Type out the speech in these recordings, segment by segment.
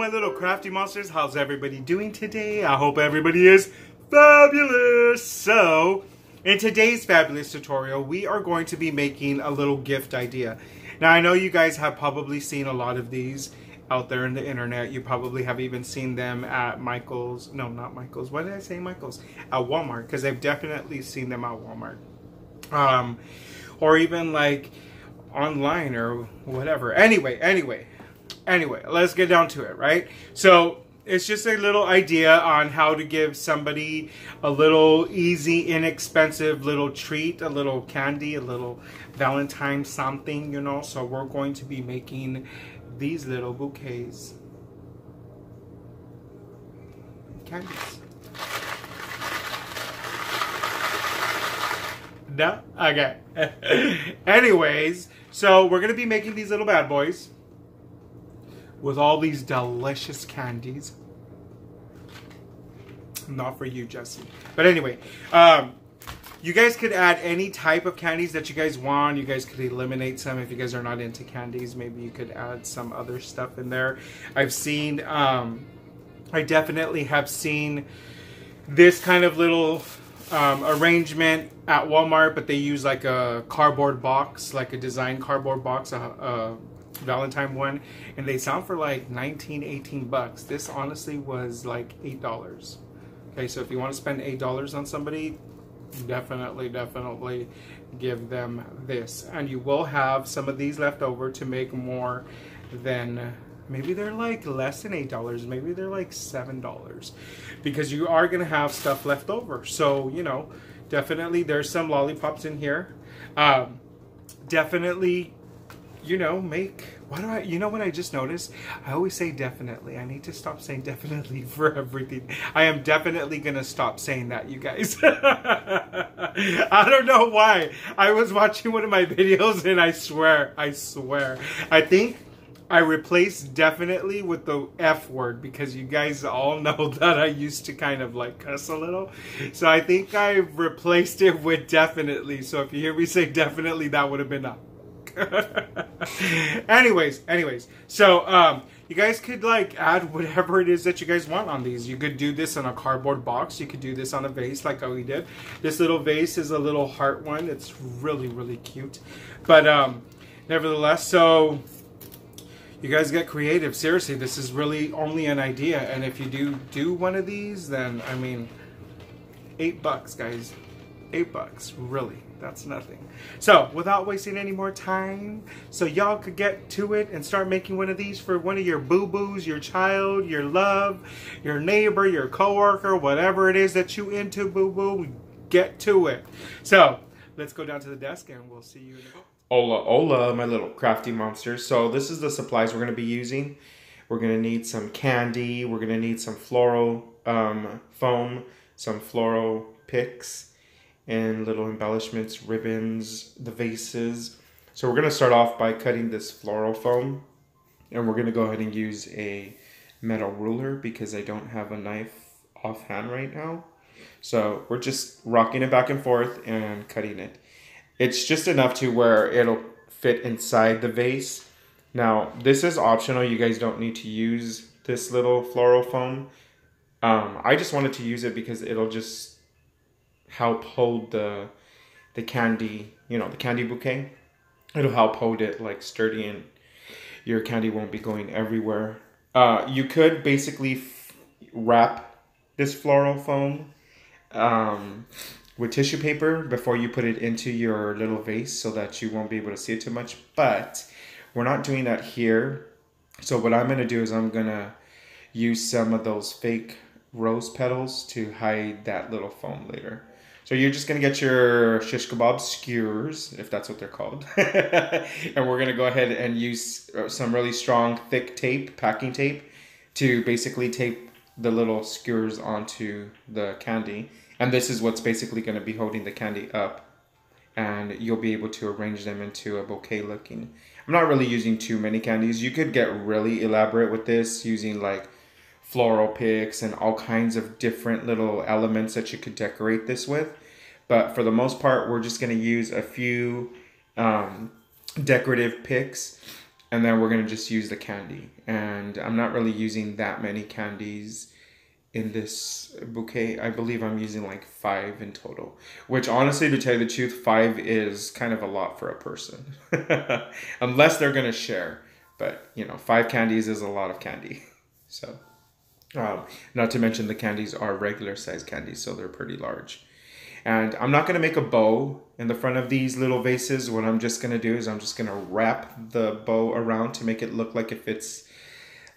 my little crafty monsters. How's everybody doing today? I hope everybody is fabulous. So, in today's fabulous tutorial, we are going to be making a little gift idea. Now, I know you guys have probably seen a lot of these out there in the internet. You probably have even seen them at Michael's. No, not Michael's. Why did I say Michael's? At Walmart, because I've definitely seen them at Walmart. Or even like online or whatever. Anyway, let's get down to it, right? So it's just a little idea on how to give somebody a little easy, inexpensive little treat, a little candy, a little Valentine something, you know. So we're going to be making these little bouquets. Candies. No? Okay. Anyways, so we're going to be making these little bad boys with all these delicious candies. Not for you, Jesse. But anyway, you guys could add any type of candies that you guys want. You guys could eliminate some if you guys are not into candies. Maybe you could add some other stuff in there. I've seen, I definitely have seen this kind of little arrangement at Walmart, but they use like a cardboard box, like a design cardboard box, a Valentine one, and they sell for like 18 bucks. This honestly was like $8. Okay, so if you want to spend $8 on somebody, definitely give them this. And you will have some of these left over to make more than, maybe they're like less than $8, maybe they're like $7, because you are going to have stuff left over. So, you know, definitely there's some lollipops in here. Definitely, you know, make, you know what I just noticed? I always say definitely. I need to stop saying definitely for everything. I am definitely going to stop saying that, you guys. I don't know why. I was watching one of my videos and I swear, I think I replaced definitely with the F word, because you guys all know that I used to kind of like cuss a little. So I think I replaced it with definitely. So if you hear me say definitely, that would have been up. anyways, so you guys could like add whatever it is that you guys want on these. You could do this on a cardboard box. You could do this on a vase like how we did. This little vase is a little heart one. It's really cute. But nevertheless, so you guys get creative. Seriously, this is really only an idea, and if you do one of these, then I mean, $8, guys. $8, really. That's nothing. So, without wasting any more time, so y'all could get to it and start making one of these for one of your boo-boos, your child, your love, your neighbor, your coworker, whatever it is that you into, boo-boo, get to it. So, let's go down to the desk and we'll see you in a... Hola, my little crafty monsters. So, this is the supplies we're going to be using. We're going to need some candy. We're going to need some floral foam, some floral picks, and little embellishments, ribbons, the vases. So we're going to start off by cutting this floral foam, and we're going to go ahead and use a metal ruler because I don't have a knife offhand right now. So we're just rocking it back and forth and cutting it. It's just enough to where it'll fit inside the vase. Now this is optional. You guys don't need to use this little floral foam. I just wanted to use it because it'll just help hold the candy, you know, the candy bouquet. It'll help hold it like sturdy, and your candy won't be going everywhere. You could basically wrap this floral foam with tissue paper before you put it into your little vase so that you won't be able to see it too much, but we're not doing that here. So what I'm going to do is I'm going to use some of those fake rose petals to hide that little foam later. So you're just going to get your shish kebab skewers, if that's what they're called. And we're going to go ahead and use some really strong, thick tape, packing tape, to basically tape the little skewers onto the candy. And this is what's basically going to be holding the candy up. And you'll be able to arrange them into a bouquet looking. I'm not really using too many candies. You could get really elaborate with this using like floral picks and all kinds of different little elements that you could decorate this with. But for the most part, we're just going to use a few decorative picks And then we're going to just use the candy. And I'm not really using that many candies in this bouquet. I believe I'm using like 5 in total, which honestly, to tell you the truth, 5 is kind of a lot for a person. Unless they're going to share. But, you know, 5 candies is a lot of candy. So, not to mention the candies are regular size candies, so they're pretty large. And I'm not going to make a bow in the front of these little vases. What I'm just going to do is I'm just going to wrap the bow around to make it look like it fits,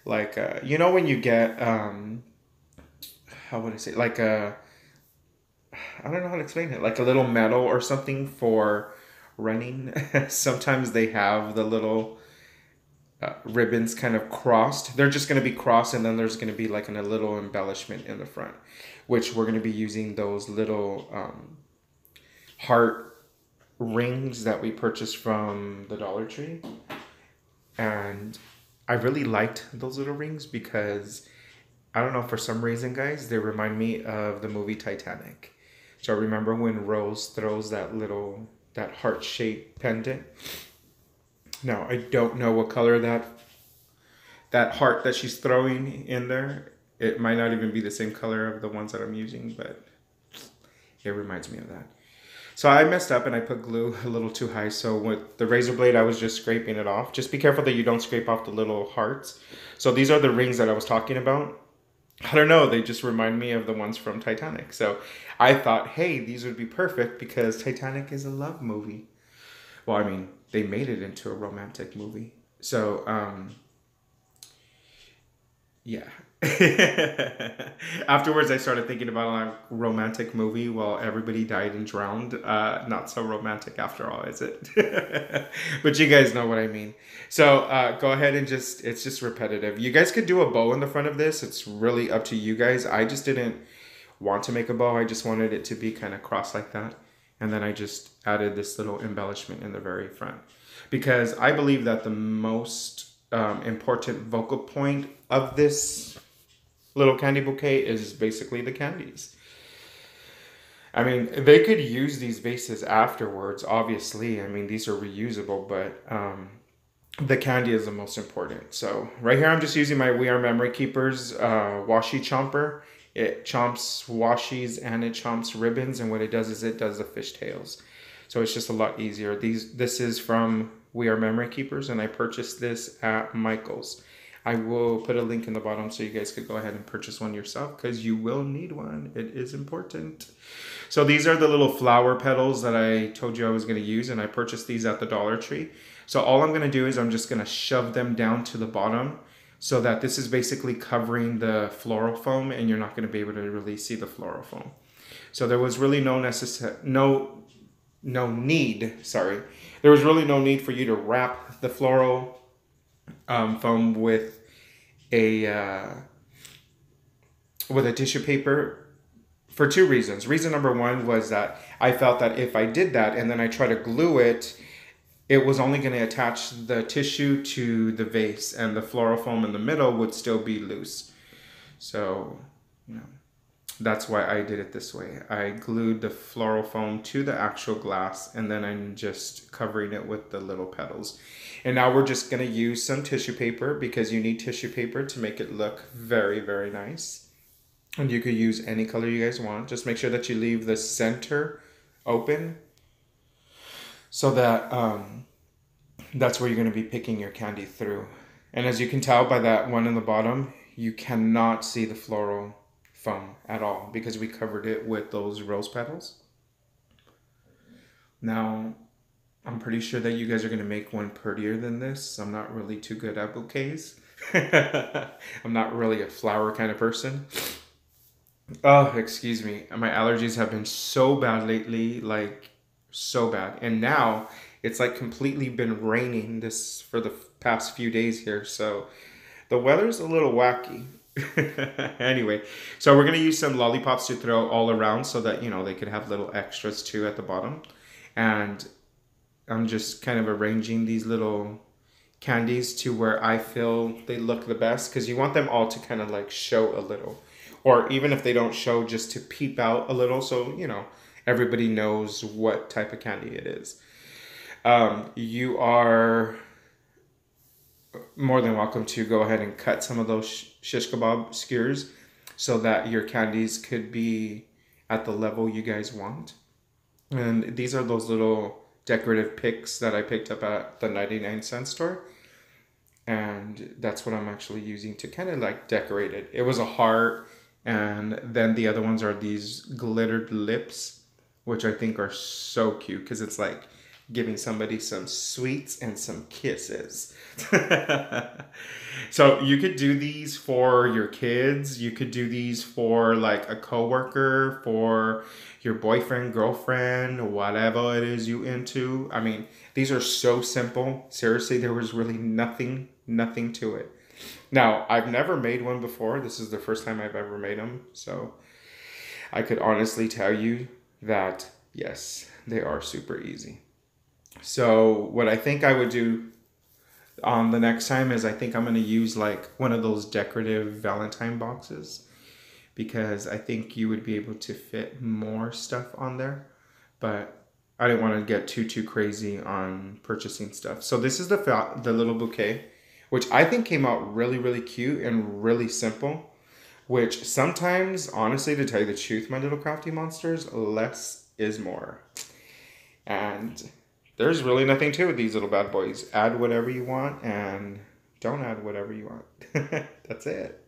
like, you know, when you get, how would I say, like a, I don't know how to explain it, like a little medal or something for running. Sometimes they have the little ribbons kind of crossed. They're just going to be crossed, and then there's going to be like a little embellishment in the front, which we're going to be using those little heart rings that we purchased from the Dollar Tree. And I really liked those little rings because, I don't know, for some reason, guys, they remind me of the movie Titanic. So remember when Rose throws that heart-shaped pendant? Now, I don't know what color that heart that she's throwing in there. It might not even be the same color of the ones that I'm using, but it reminds me of that. So I messed up and I put glue a little too high. So with the razor blade, I was just scraping it off. Just be careful that you don't scrape off the little hearts. So these are the rings that I was talking about. I don't know, they just remind me of the ones from Titanic. So I thought, hey, these would be perfect because Titanic is a love movie. Well, I mean, they made it into a romantic movie. So, yeah. Afterwards, I started thinking about a romantic movie while everybody died and drowned. Not so romantic after all, is it? But you guys know what I mean. So go ahead and it's just repetitive. You guys could do a bow in the front of this. It's really up to you guys. I just didn't want to make a bow. I just wanted it to be kind of crossed like that. And then I just added this little embellishment in the very front. Because I believe that the most important focal point of this little candy bouquet is basically the candies. I mean, they could use these vases afterwards, obviously. I mean, these are reusable, but the candy is the most important. So right here, I'm just using my We Are Memory Keepers Washi Chomper. It chomps washies and it chomps ribbons, and what it does is it does the fishtails. So it's just a lot easier. This is from We Are Memory Keepers, and I purchased this at Michael's. I will put a link in the bottom so you guys could go ahead and purchase one yourself because you will need one. It is important. So these are the little flower petals that I told you I was going to use, and I purchased these at the Dollar Tree. So all I'm going to do is I'm just going to shove them down to the bottom so that this is basically covering the floral foam, and you're not going to be able to really see the floral foam. So there was really no need for you to wrap the floral foam with a tissue paper for 2 reasons. Reason number 1 was that I felt that if I did that and then I try to glue it, it was only going to attach the tissue to the vase, and the floral foam in the middle would still be loose. So, you know, that's why I did it this way. I glued the floral foam to the actual glass, and then I'm just covering it with the little petals. And now we're just going to use some tissue paper because you need tissue paper to make it look very, very nice. And you could use any color you guys want. Just make sure that you leave the center open so that that's where you're going to be picking your candy through. And as you can tell by that one in the bottom, you cannot see the floral foam at all because we covered it with those rose petals. Now, I'm pretty sure that you guys are going to make one prettier than this. I'm not really too good at bouquets. I'm not really a flower kind of person. Oh, excuse me. My allergies have been so bad lately, like so bad. And now it's like completely been raining this for the past few days here. So the weather's a little wacky. Anyway, so we're going to use some lollipops to throw all around so that, you know, they could have little extras too at the bottom. And I'm just kind of arranging these little candies to where I feel they look the best, because you want them all to kind of like show a little, or even if they don't show, just to peep out a little so, you know, everybody knows what type of candy it is. You are more than welcome to go ahead and cut some of those shish kebab skewers so that your candies could be at the level you guys want. And these are those little decorative picks that I picked up at the 99-cent store. And that's what I'm actually using to kind of like decorate it. It was a heart, and then the other ones are these glittered lips, which I think are so cute because it's like giving somebody some sweets and some kisses. So you could do these for your kids. You could do these for like a coworker, for your boyfriend, girlfriend, whatever it is you into. I mean, these are so simple. Seriously, there was really nothing to it. Now, I've never made one before. This is the first time I've ever made them. So I could honestly tell you that, yes, they are super easy. So what I think I would do the next time is I think I'm going to use like one of those decorative Valentine boxes, because I think you would be able to fit more stuff on there. But I didn't want to get too crazy on purchasing stuff. So this is the little bouquet, which I think came out really cute and really simple, which sometimes, honestly, to tell you the truth, my little crafty monsters, less is more. And there's really nothing to it with these little bad boys. Add whatever you want and don't add whatever you want. That's it.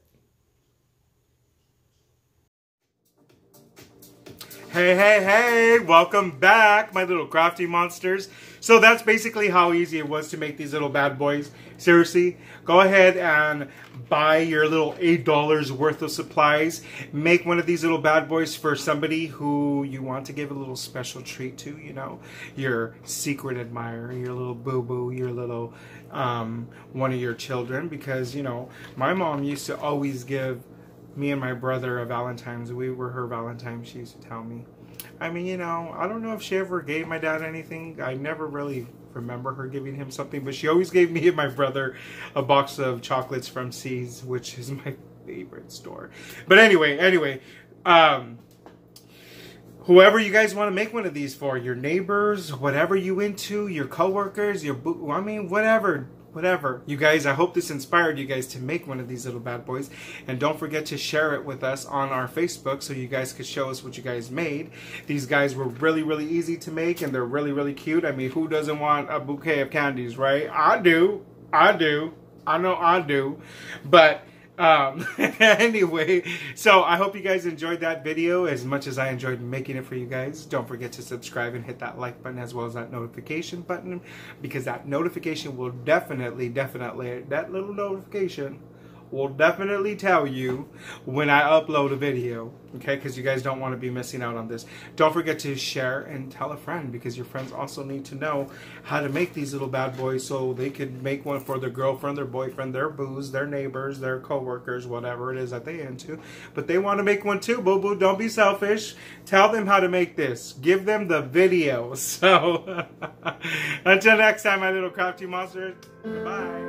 Hey, welcome back, my little crafty monsters. So that's basically how easy it was to make these little bad boys. Seriously, go ahead and buy your little $8 worth of supplies. Make one of these little bad boys for somebody who you want to give a little special treat to, you know, your secret admirer, your little boo-boo, your little one of your children. Because, you know, my mom used to always give me and my brother a Valentine's. We were her Valentine, she used to tell me. I mean, you know, I don't know if she ever gave my dad anything. I never really remember her giving him something, but she always gave me and my brother a box of chocolates from C's, which is my favorite store. But anyway, whoever you guys want to make one of these for, your neighbors, whatever you into, your coworkers, I mean, whatever. You guys, I hope this inspired you guys to make one of these little bad boys. And don't forget to share it with us on our Facebook so you guys could show us what you guys made. These guys were really easy to make, and they're really cute. I mean, who doesn't want a bouquet of candies, right? I do. I know I do. But anyway, so I hope you guys enjoyed that video as much as I enjoyed making it for you guys. Don't forget to subscribe and hit that like button as well as that notification button, because that notification will definitely, that little notification will definitely tell you when I upload a video, okay? Because you guys don't want to be missing out on this. Don't forget to share and tell a friend, because your friends also need to know how to make these little bad boys so they could make one for their girlfriend, their boyfriend, their boos, their neighbors, their co-workers, whatever it is that they into. But they want to make one too, boo-boo. Don't be selfish. Tell them how to make this. Give them the video. So, until next time, my little crafty monsters, goodbye.